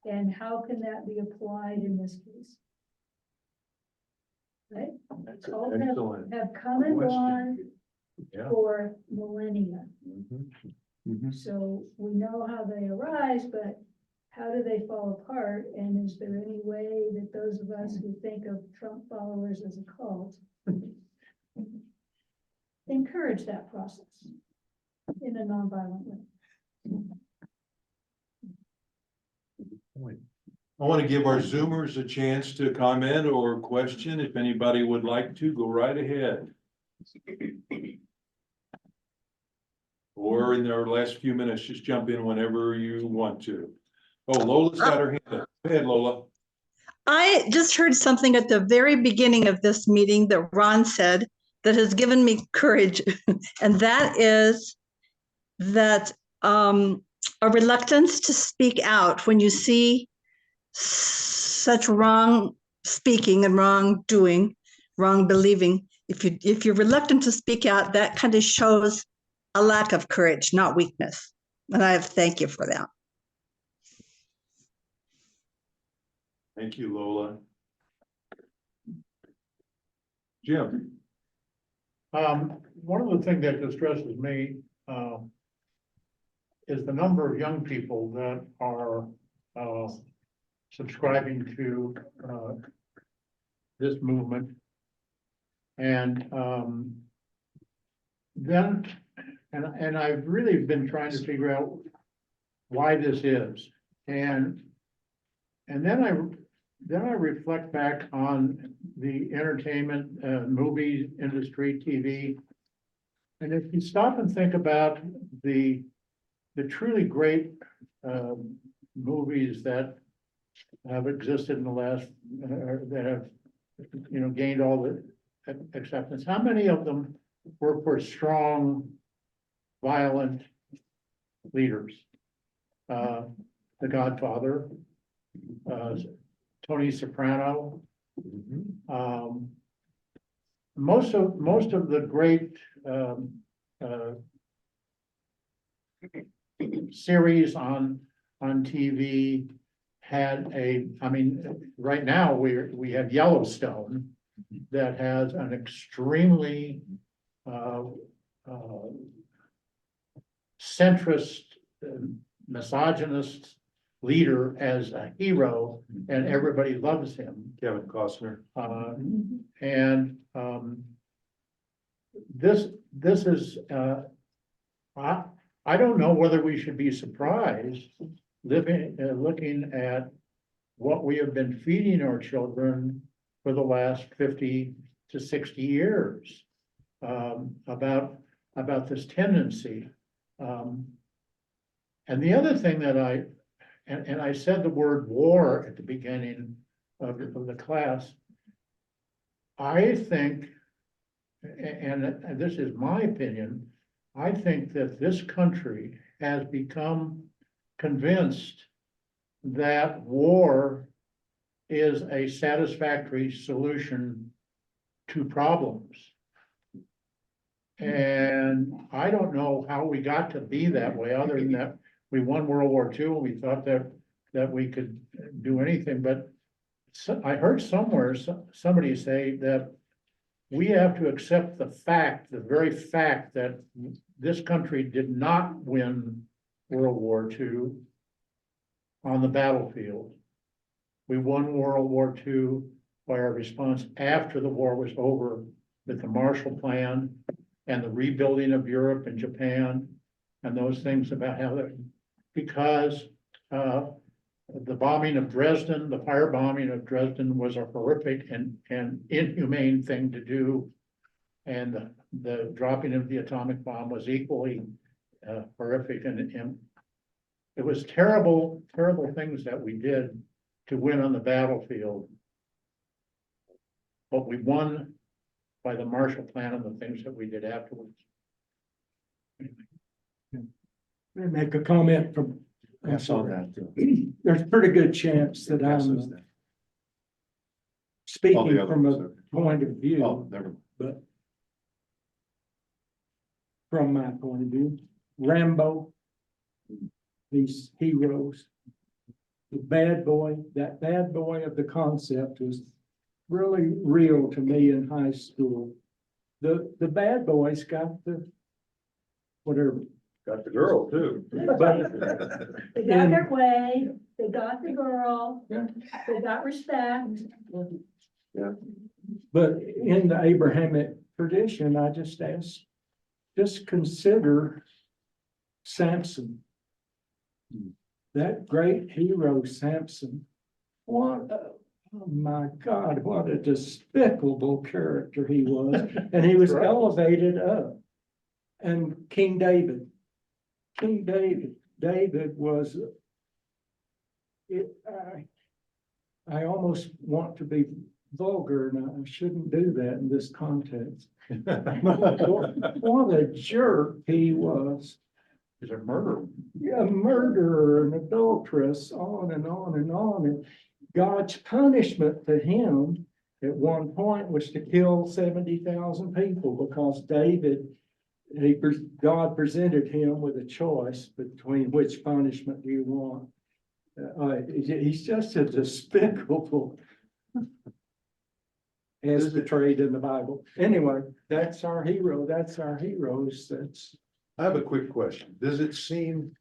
and how can that be applied in this case? Right? Cults have come and gone Yeah. for millennia. Mhm. So we know how they arise, but how do they fall apart? And is there any way that those of us who think of Trump followers as a cult encourage that process in a nonviolent way? I want to give our Zoomers a chance to comment or question. If anybody would like to, go right ahead. Or in their last few minutes, just jump in whenever you want to. Oh, Lola's got her hand up. Go ahead, Lola. I just heard something at the very beginning of this meeting that Ron said that has given me courage. And that is that a reluctance to speak out when you see such wrong speaking and wrong doing, wrong believing. If you're reluctant to speak out, that kind of shows a lack of courage, not weakness. And I thank you for that. Thank you, Lola. Jim? One of the things that distresses me, is the number of young people that are, subscribing to, this movement. And, then, and I've really been trying to figure out why this is. And then I reflect back on the entertainment, movie industry, TV. And if you stop and think about the truly great, movies that have existed in the last, that have, gained all the acceptance, how many of them were for strong, violent leaders? The Godfather, Tony Soprano. Most of the great series on TV had right now we have Yellowstone that has an extremely centrist, misogynist leader as a hero, and everybody loves him. Kevin Costner. This is, I don't know whether we should be surprised looking at what we have been feeding our children for the last 50 to 60 years, about this tendency. And the other thing that I said the word war at the beginning of the class. I think, and this is my opinion, I think that this country has become convinced that war is a satisfactory solution to problems. And I don't know how we got to be that way, other than that we won World War II and we thought that we could do anything. But I heard somewhere somebody say that we have to accept the very fact that this country did not win World War II on the battlefield. We won World War II by our response after the war was over, with the Marshall Plan and the rebuilding of Europe and Japan and those things about how that, because the bombing of Dresden, the firebombing of Dresden was a horrific and inhumane thing to do. And the dropping of the atomic bomb was equally horrific, and it was terrible things that we did to win on the battlefield. But we won by the Marshall Plan and the things that we did afterwards. Let me make a comment from. I saw that too. There's a pretty good chance that I'm speaking from a point of view. Oh, never. But from my point of view, Rambo, these heroes, the bad boy, that bad boy of the concept was really real to me in high school. The bad boys got the whatever. Got the girl too. They got their way, they got the girl, they got respect. But in the Abrahamic tradition, I just ask, just consider Samson. That great hero, Samson. Oh my God, what a despicable character he was. And he was elevated up. And King David was, I almost want to be vulgar, and I shouldn't do that in this context. What a jerk he was. He's a murderer. Yeah, murderer and adulteress, on and on and on. And God's punishment to him at one point was to kill 70,000 people because David, God presented him with a choice between which punishment do you want. He's just a despicable as portrayed in the Bible. Anyway, that's our hero. That's our heroes. That's. I have a quick question. Does it seem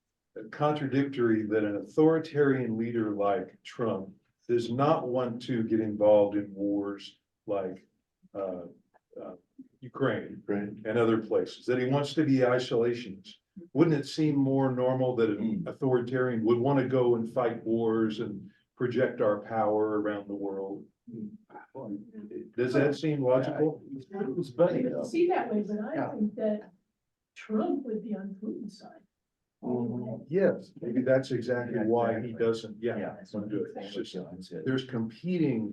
contradictory that an authoritarian leader like Trump does not want to get involved in wars like Ukraine and other places, that he wants to be isolationist? Wouldn't it seem more normal that an authoritarian would want to go and fight wars and project our power around the world? Does that seem logical? I could see that way, but I think that Trump would be on Putin's side. Yes, maybe that's exactly why he doesn't, want to do it. It's just, there's competing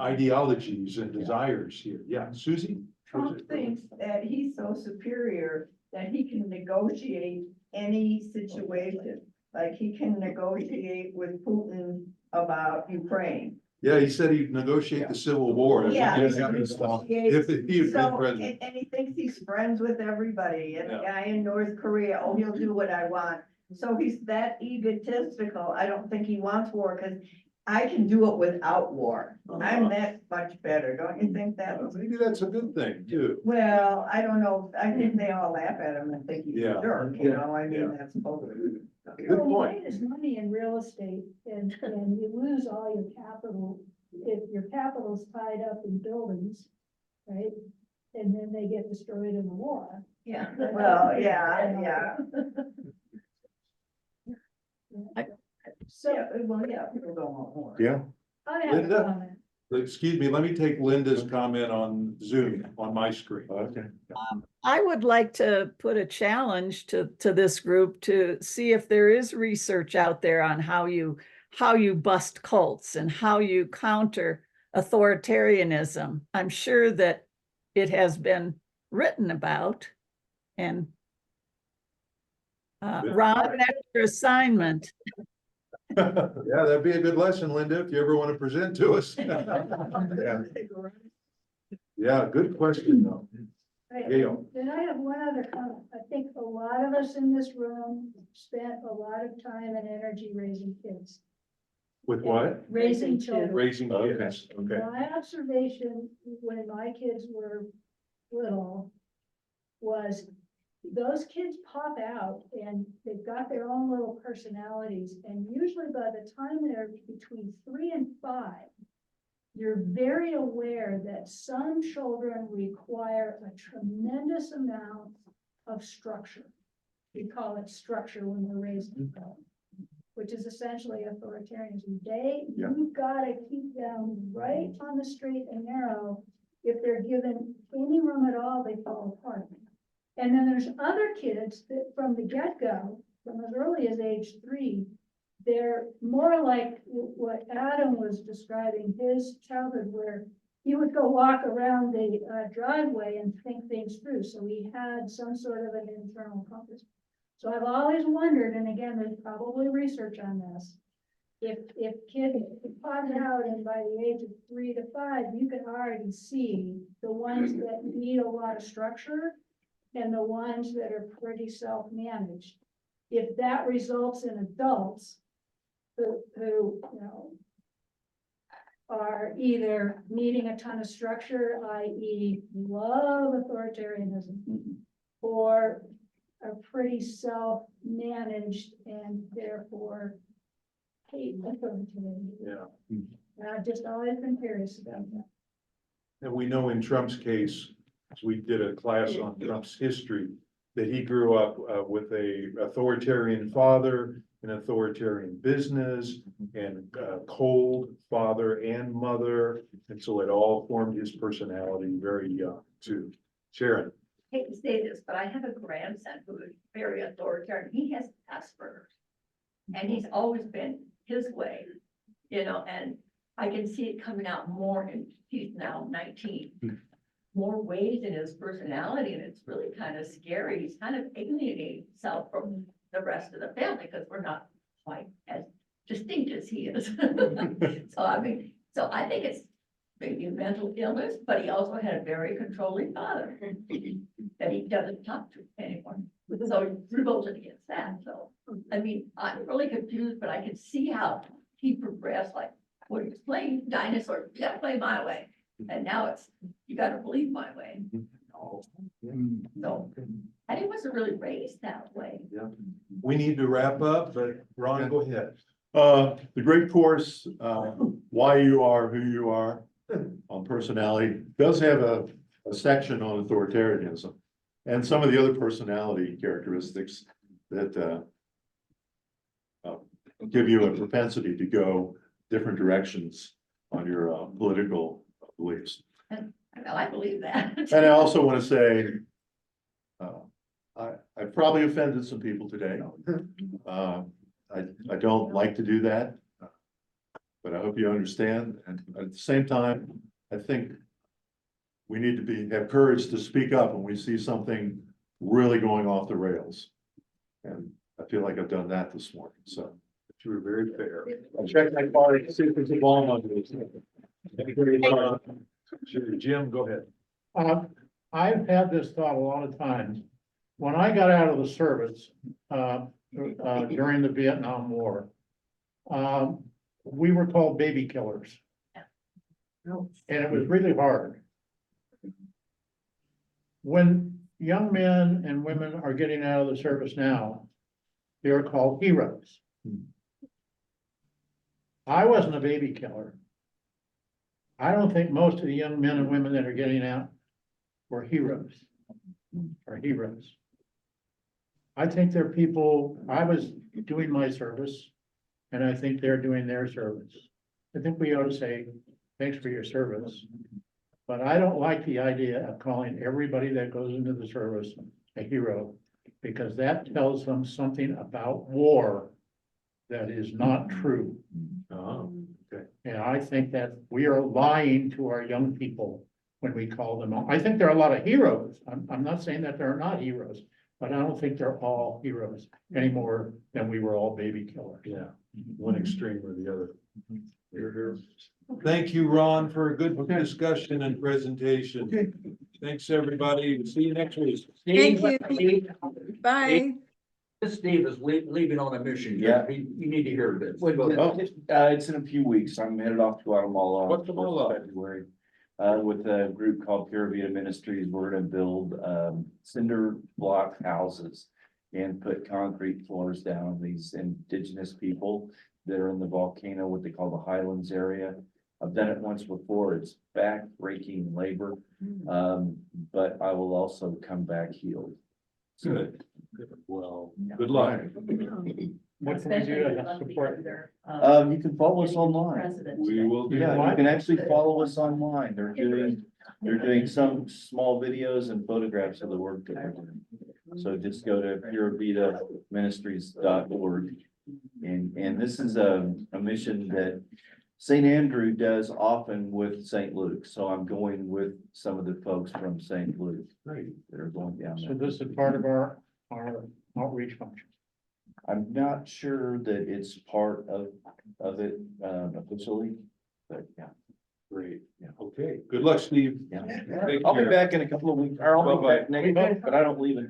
ideologies and desires here. Yeah, Susie? Trump thinks that he's so superior that he can negotiate any situation. Like he can negotiate with Putin about Ukraine. Yeah, he said he'd negotiate the Civil War. Yeah. If he had been So, president. and he thinks he's friends with everybody, and the guy in North Korea, oh, he'll do what I want. So he's that egotistical. I don't think he wants war, because I can do it without war. I'm that much better, don't you think that? Maybe that's a good thing too. Well, I don't know. I think they all laugh at him and think he's a jerk, you know, I mean, that's totally. Good Well, point. he made his money in real estate and you lose all your capital. If your capital's tied up in buildings, right? And then they get destroyed in the war. Yeah, well, yeah. So People don't want more. Yeah. I have a Linda? comment. Excuse me, let me take Linda's comment on Zoom on my screen. Okay. I would like to put a challenge to this group to see if there is research out there on how you bust cults and how you counter authoritarianism. I'm sure that it has been written about, and Ron, that's your assignment. Yeah, that'd be a good lesson, Linda, if you ever want to present to us. Yeah, good question though. Gail. Then I have one other comment. I think a lot of us in this room spent a lot of time and energy raising kids. With what? Raising children. Raising kids, okay. My observation when my kids were little was those kids pop out and they've got their own little personalities. And usually by the time they're between 3 and 5, you're very aware that some children require a tremendous amount of structure. We call it structure when we're raising them, which is essentially authoritarianism. You've got to keep them right on the straight and narrow. If they're given any room at all, they fall apart. And then there's other kids that from the get-go, from as early as age 3, they're more like what Adam was describing his childhood, where he would go walk around the driveway and think things through. So he had some sort of an internal compass. So I've always wondered, and again, there's probably research on this, if kids pop out and by the age of 3 to 5, you can already see the ones that need a lot of structure and the ones that are pretty self-managed. If that results in adults who you know, are either needing a ton of structure, i.e. love authoritarianism, or are pretty self-managed and therefore hate authoritarianism. Yeah. And I've just always been curious about that. And we know in Trump's case, as we did a class on Trump's history, that he grew up with a authoritarian father, an authoritarian business, and a cold father and mother. And so it all formed his personality very young too. Sharon. I hate to say this, but I have a grandson who is very authoritarian. He has Asperger's. And he's always been his way. you know, and I can see it coming out more, and he's now 19. More ways in his personality, and it's really kind of scary. He's kind of alienating himself from the rest of the family, because we're not quite as distinct as he is. So I mean, so I think it's maybe a mental illness, but he also had a very controlling father that he doesn't talk to anymore. So he revolted against that. So, I mean, I'm really confused, but I can see how he progressed, like when he was playing dinosaurs, you gotta play my way. And now it's, you gotta believe my way. So, and he wasn't really raised that way. We need to wrap up, but Ron, go ahead. The great course, Why You Are Who You Are on personality does have a section on authoritarianism and some of the other personality characteristics that give you a propensity to go different directions on your political beliefs. Well, I believe that. And I also want to say, I probably offended some people today. I don't like to do that. But I hope you understand, and at the same time, I think we need to have courage to speak up when we see something really going off the rails. And I feel like I've done that this morning, so. You were very fair. I'll check my car to see if there's a bomb under this. Sure, Jim, go ahead. I've had this thought a lot of times. When I got out of the service, during the Vietnam War, we were called baby killers. And it was really hard. When young men and women are getting out of the service now, they're called heroes. I wasn't a baby killer. I don't think most of the young men and women that are getting out were heroes. Are heroes. I think they're people, I was doing my service, and I think they're doing their service. I think we ought to say, thanks for your service. But I don't like the idea of calling everybody that goes into the service a hero, because that tells them something about war that is not true. Okay. And I think that we are lying to our young people when we call them. I think there are a lot of heroes. I'm not saying that there are not heroes, but I don't think they're all heroes any more than we were all baby killers. Yeah, one extreme or the other. You're here. Thank you, Ron, for a good discussion and presentation. Thanks, everybody. See you next week. Thank you. Bye. Steve is leaving on a mission. Yeah. You need to hear this. It's in a few weeks. I'm headed off to Guatemala. What's Guatemala? February. With a group called Pura Vida Ministries, we're gonna build cinder block houses and put concrete floors down. These indigenous people that are in the volcano, what they call the Highlands area. I've done it once before. It's back-breaking labor, but I will also come back healed. Good. Well, good luck. What can we do to support? You can follow us online. We will do Yeah, that. you can actually follow us online. They're doing some small videos and photographs of the work that we're doing. So just go to purevidaministries.org. And this is a mission that St. Andrew does often with St. Luke. So I'm going with some of the folks from St. Luke. Great. That are going down So there. this is part of our outreach function. I'm not sure that it's part of it officially, but yeah. Great. Yeah. Okay. Good luck, Steve. Yeah. Take I'll be care. back in a couple of weeks, or I'll be Bye-bye. back next week, but I don't leave until